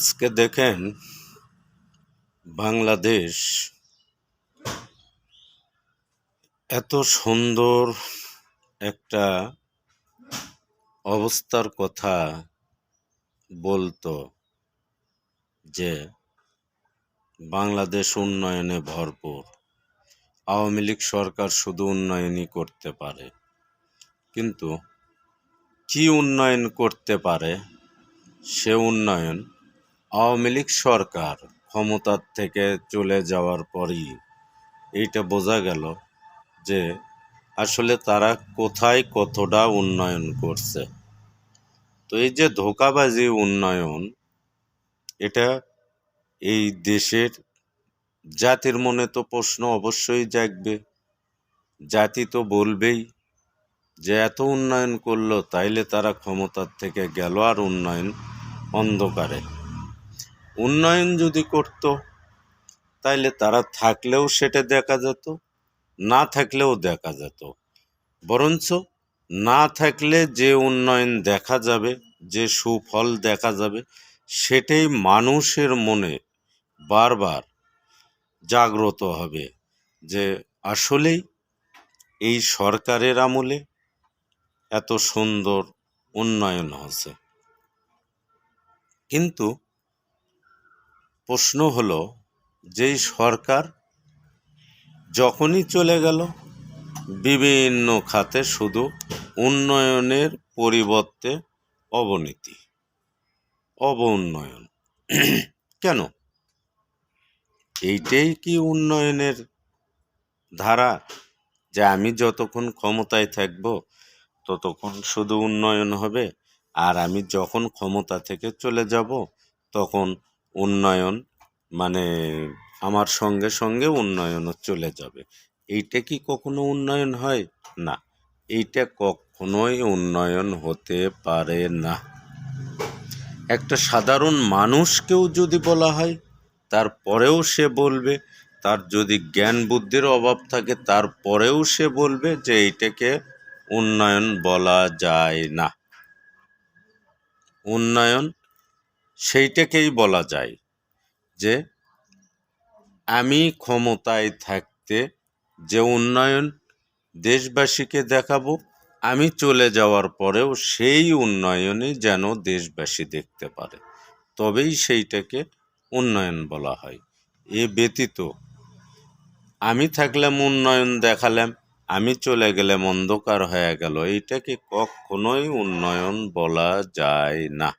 আজকে দেখেন বাংলাদেশ এত সুন্দর একটা অবস্থার কথা বলতো যে বাংলাদেশ উন্নয়নে ভরপুর। আওয়ামী লীগ সরকার শুধু উন্নয়নই করতে পারে, কিন্তু কি উন্নয়ন করতে পারে সে উন্নয়ন আওয়ামী লীগ সরকার ক্ষমতার থেকে চলে যাওয়ার পরই এইটা বোঝা গেল যে আসলে তারা কোথায় কতটা উন্নয়ন করছে। তো এই যে ধোঁকাবাজি উন্নয়ন, এটা এই দেশের জাতির মনে তো প্রশ্ন অবশ্যই জাগবে। জাতি তো বলবেই যে এত উন্নয়ন করলো, তাইলে তারা ক্ষমতার থেকে গেল আর উন্নয়ন অন্ধকারে। উন্নয়ন যদি করত তাইলে তারা থাকলেও সেটা দেখা যেত, না থাকলেও দেখা যেত। বরঞ্চ না থাকলে যে উন্নয়ন দেখা যাবে, যে সুফল দেখা যাবে, সেটাই মানুষের মনে বারবার জাগ্রত হবে যে আসলেই এই সরকারের আমলে এত সুন্দর উন্নয়ন হচ্ছে। কিন্তু প্রশ্ন হলো, যেই সরকার যখনই চলে গেল বিভিন্ন খাতে শুধু উন্নয়নের পরিবর্তে অবনতি, অবউন্নয়ন। কেন? এইটাই কি উন্নয়নের ধারা, যে আমি যতক্ষণ ক্ষমতায় থাকব ততক্ষণ শুধু উন্নয়ন হবে, আর আমি যখন ক্ষমতা থেকে চলে যাব তখন উন্নয়ন মানে আমার সঙ্গে সঙ্গে উন্নয়নও চলে যাবে? এইটা কি কখনো উন্নয়ন হয়? না, এইটা কখনোই উন্নয়ন হতে পারে না। একটা সাধারণ মানুষকেও যদি বলা হয়, তারপরেও সে বলবে, তার যদি জ্ঞান বুদ্ধির অভাব থাকে তারপরেও সে বলবে যে এইটাকে উন্নয়ন বলা যায় না। উন্নয়ন সেইটাকেই বলা যায় যে আমি ক্ষমতায় থাকতে যে উন্নয়ন দেশবাসীকে দেখাবো, আমি চলে যাওয়ার পরেও সেই উন্নয়নই যেন দেশবাসী দেখতে পারে, তবেই সেইটাকে উন্নয়ন বলা হয়। এ ব্যতীত আমি থাকলাম উন্নয়ন দেখালাম, আমি চলে গেলাম অন্ধকার হয়ে গেল, এইটাকে কখনোই উন্নয়ন বলা যায় না।